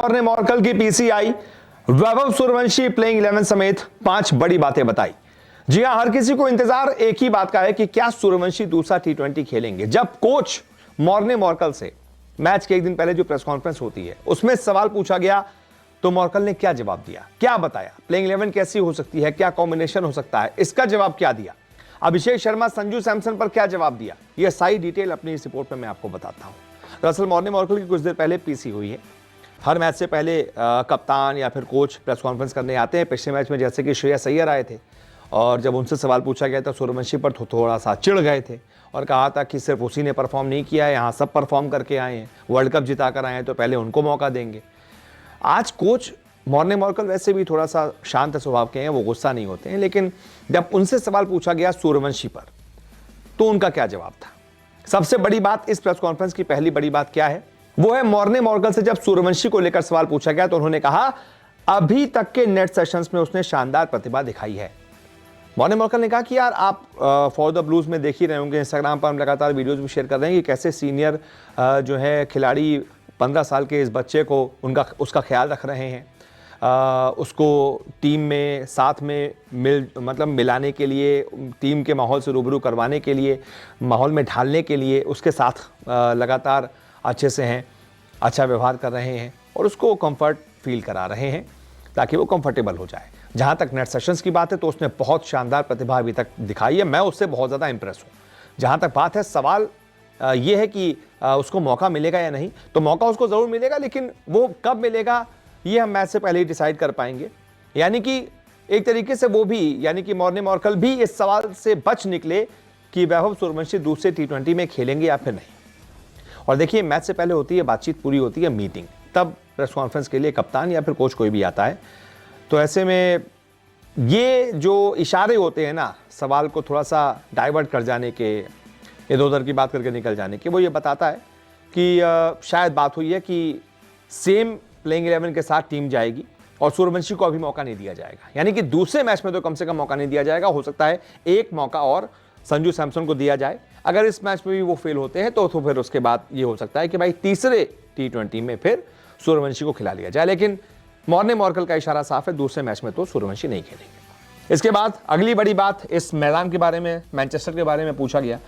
ने मॉर्कल की PCI, Vaibhav Suryavanshi playing 11 समेत 5 बड़ी बातें बताई। जी हां, हर किसी को इंतजार एक ही बात का है कि क्या सूर्यवंशी दूसरा टी20 खेलेंगे। जब कोच मॉर्ने मॉर्कल से मैच के एक दिन पहले जो प्रेस कॉन्फ्रेंस होती है उसमें सवाल पूछा गया तो मॉर्कल ने क्या जवाब दिया, क्या बताया, प्लेइंग 11 कैसी हो सकती है, क्या कॉम्बिनेशन हो सकता है, इसका जवाब क्या दिया, अभिषेक शर्मा संजू सैमसन पर क्या जवाब दिया, यह सारी डिटेल अपनी इस रिपोर्ट में मैं आपको बताता हूं। दरअसल मॉर्ने मॉर्कल की कुछ देर पहले पीसी हुई है। हर मैच से पहले कप्तान या फिर कोच प्रेस कॉन्फ्रेंस करने आते हैं। पिछले मैच में जैसे कि श्रेयस अय्यर आए थे और जब उनसे सवाल पूछा गया तो सूर्यवंशी पर थोड़ा सा चिढ़ गए थे और कहा था कि सिर्फ उसी ने परफॉर्म नहीं किया है, यहाँ सब परफॉर्म करके आए हैं, वर्ल्ड कप जिता कर आए हैं तो पहले उनको मौका देंगे। आज कोच मॉर्ने मॉर्कल वैसे भी थोड़ा सा शांत स्वभाव के हैं, वो गुस्सा नहीं होते हैं, लेकिन जब उनसे सवाल पूछा गया सूर्यवंशी पर तो उनका क्या जवाब था। सबसे बड़ी बात इस प्रेस कॉन्फ्रेंस की पहली बड़ी बात क्या है, वो है मॉर्ने मॉर्कल से जब सूर्यवंशी को लेकर सवाल पूछा गया तो उन्होंने कहा अभी तक के नेट सेशंस में उसने शानदार प्रतिभा दिखाई है। मॉर्ने मॉर्कल ने कहा कि यार आप फॉर द ब्लूज में देख ही रहे होंगे, इंस्टाग्राम पर हम लगातार वीडियोस भी शेयर कर रहे हैं कि कैसे सीनियर जो है खिलाड़ी 15 साल के इस बच्चे को उसका ख्याल रख रहे हैं, उसको टीम में साथ में मिलाने के लिए, टीम के माहौल से रूबरू करवाने के लिए, माहौल में ढालने के लिए उसके साथ लगातार अच्छे से हैं, अच्छा व्यवहार कर रहे हैं और उसको कंफर्ट फील करा रहे हैं ताकि वो कंफर्टेबल हो जाए। जहाँ तक नेट सेशंस की बात है तो उसने बहुत शानदार प्रतिभा अभी तक दिखाई है, मैं उससे बहुत ज़्यादा इंप्रेस हूँ। जहाँ तक बात है सवाल ये है कि उसको मौका मिलेगा या नहीं, तो मौका उसको ज़रूर मिलेगा, लेकिन वो कब मिलेगा ये हम मैच से पहले ही डिसाइड कर पाएंगे। यानी कि एक तरीके से वो भी, यानी कि मॉर्ने मॉर्कल भी इस सवाल से बच निकले कि वैभव सूर्यवंशी दूसरे टी20 में खेलेंगे या फिर नहीं। और देखिए मैच से पहले होती है बातचीत, पूरी होती है मीटिंग, तब प्रेस कॉन्फ्रेंस के लिए कप्तान या फिर कोच कोई भी आता है। तो ऐसे में ये जो इशारे होते हैं ना सवाल को थोड़ा सा डाइवर्ट कर जाने के, इधर उधर की बात करके निकल जाने के, वो ये बताता है कि शायद बात हुई है कि सेम प्लेइंग 11 के साथ टीम जाएगी और सूर्यवंशी को अभी मौका नहीं दिया जाएगा। यानी कि दूसरे मैच में तो कम से कम मौका नहीं दिया जाएगा, हो सकता है एक मौका और संजू सैमसन को दिया जाए। अगर इस मैच में भी वो फेल होते हैं तो फिर उसके बाद ये हो सकता है कि भाई तीसरे टी20 में फिर सूर्यवंशी को खिला लिया जाए, लेकिन मॉर्ने मॉर्कल का इशारा साफ है, दूसरे मैच में तो सूर्यवंशी नहीं खेलेंगे। इसके बाद अगली बड़ी बात इस मैदान के बारे में, मैनचेस्टर के बारे में पूछा गया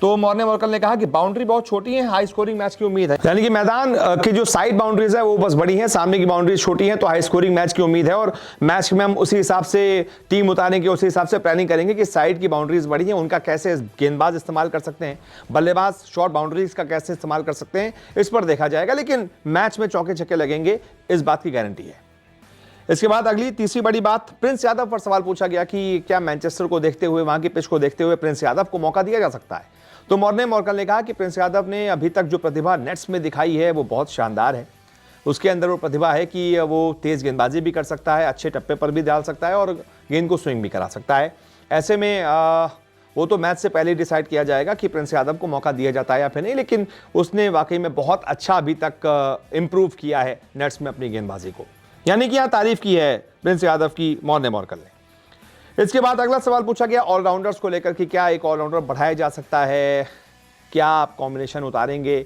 तो मॉर्ने मॉर्कल ने कहा कि बाउंड्री बहुत छोटी है, हाई स्कोरिंग मैच की उम्मीद है। यानी कि मैदान की जो साइड बाउंड्रीज है वो बस बड़ी है, सामने की बाउंड्रीज छोटी है, तो हाई स्कोरिंग मैच की उम्मीद है और मैच में हम उसी हिसाब से टीम उतारने की उसी हिसाब से प्लानिंग करेंगे कि साइड की बाउंड्रीज बड़ी है, उनका कैसे गेंदबाज इस्तेमाल कर सकते हैं, बल्लेबाज शॉर्ट बाउंड्रीज का कैसे इस्तेमाल कर सकते हैं, इस पर देखा जाएगा, लेकिन मैच में चौके छक्के लगेंगे इस बात की गारंटी है। इसके बाद अगली तीसरी बड़ी बात, प्रिंस यादव पर सवाल पूछा गया कि क्या मैनचेस्टर को देखते हुए, वहां की पिच को देखते हुए प्रिंस यादव को मौका दिया जा सकता है। तो मॉर्ने मॉर्कल ने कहा कि प्रिंस यादव ने अभी तक जो प्रतिभा नेट्स में दिखाई है वो बहुत शानदार है। उसके अंदर वो प्रतिभा है कि वो तेज गेंदबाजी भी कर सकता है, अच्छे टप्पे पर भी डाल सकता है और गेंद को स्विंग भी करा सकता है। ऐसे में वो तो मैच से पहले ही डिसाइड किया जाएगा कि प्रिंस यादव को मौका दिया जाता है या फिर नहीं, लेकिन उसने वाकई में बहुत अच्छा अभी तक इंप्रूव किया है नेट्स में अपनी गेंदबाजी को। यानी कि यहाँ तारीफ की है प्रिंस यादव की मॉर्ने मॉर्कल ने। इसके बाद अगला सवाल पूछा गया ऑलराउंडर्स को लेकर कि क्या एक ऑलराउंडर बढ़ाया जा सकता है, क्या आप कॉम्बिनेशन उतारेंगे।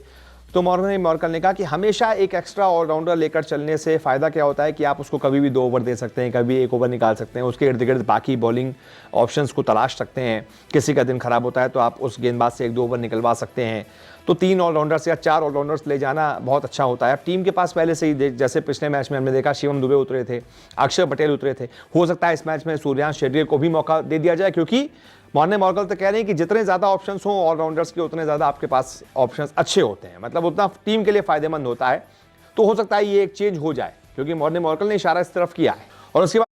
तो मॉर्ने मॉर्कल ने कहा कि हमेशा एक एक्स्ट्रा ऑलराउंडर लेकर चलने से फ़ायदा क्या होता है कि आप उसको कभी भी 2 ओवर दे सकते हैं, कभी 1 ओवर निकाल सकते हैं, उसके इर्द गिर्द बाकी बॉलिंग ऑप्शंस को तलाश सकते हैं। किसी का दिन खराब होता है तो आप उस गेंदबाज से 1-2 ओवर निकलवा सकते हैं। तो 3 ऑलराउंडर्स या 4 ऑलराउंडर्स ले जाना बहुत अच्छा होता है। टीम के पास पहले से ही, जैसे पिछले मैच में हमने देखा शिवम दुबे उतरे थे, अक्षर पटेल उतरे थे, हो सकता है इस मैच में सूर्यांश शेड्यर को भी मौका दे दिया जाए, क्योंकि मॉर्ने मॉर्कल तो कह रहे हैं कि जितने ज़्यादा ऑप्शंस हों ऑलराउंडर्स के उतने ज़्यादा आपके पास ऑप्शंस अच्छे होते हैं, मतलब उतना टीम के लिए फायदेमंद होता है। तो हो सकता है ये एक चेंज हो जाए, क्योंकि मॉर्ने मॉर्कल ने इशारा इस तरफ किया है। और उसके बाद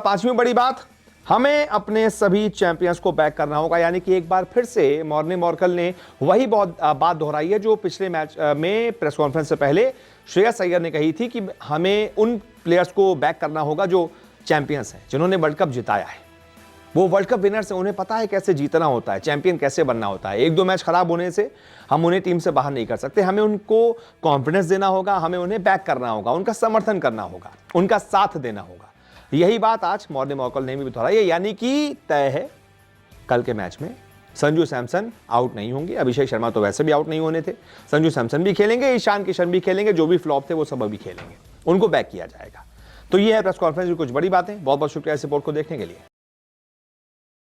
5वीं बड़ी बात, हमें अपने सभी चैंपियंस को बैक करना होगा। यानी कि एक बार फिर से मॉर्ने मॉर्कल ने वही बात दोहराई है जो पिछले मैच में प्रेस कॉन्फ्रेंस से पहले श्रेयस अय्यर ने कही थी कि हमें उन प्लेयर्स को बैक करना होगा जो चैंपियंस हैं, जिन्होंने वर्ल्ड कप जिताया है। वो वर्ल्ड कप विनर्स हैं, उन्हें पता है कैसे जीतना होता है, चैंपियन कैसे बनना होता है। 1-2 मैच खराब होने से हम उन्हें टीम से बाहर नहीं कर सकते, हमें उनको कॉन्फिडेंस देना होगा, हमें उन्हें बैक करना होगा, उनका समर्थन करना होगा, उनका साथ देना होगा। यही बात आज मॉर्ने मॉर्कल ने भी दोहराई है। यानी कि तय है कल के मैच में संजू सैमसन आउट नहीं होंगे, अभिषेक शर्मा तो वैसे भी आउट नहीं होने थे, संजू सैमसन भी खेलेंगे, ईशान किशन भी खेलेंगे, जो भी फ्लॉप थे वो सब अभी खेलेंगे, उनको बैक किया जाएगा। तो ये है प्रेस कॉन्फ्रेंस की कुछ बड़ी बातें। बहुत बहुत शुक्रिया इस रिपोर्ट को देखने के लिए।